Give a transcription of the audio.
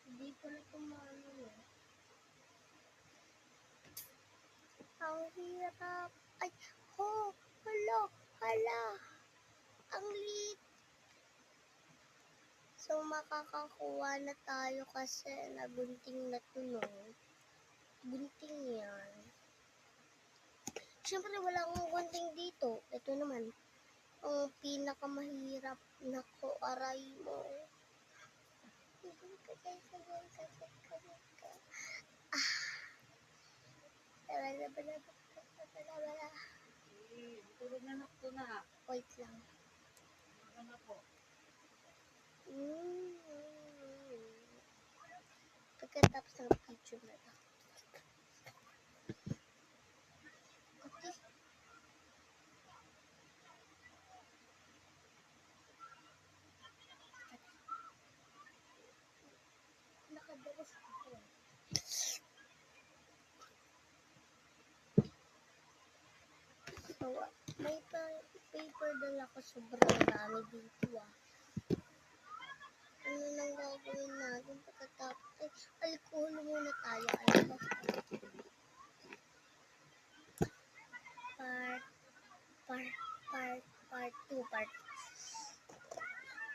Hindi pala pumano eh. Ang hirap. Ay, hala, hala. Ang liit. So, makakakuha na tayo kasi nagunting na tunog. Gunting yan. Siyempre, wala akong gunting dito. Ito naman, ang pinakamahirap. Nako, aray mo. Tulog na nakto na. Wait lang. Ano na po? Pagkatapos ng picture na ito. Okay. Nakadalas ako. So, may paper dala ko sobrang dami dito Ano nang gagawin natin pagkatapos? Ay, alcohol muna tayo.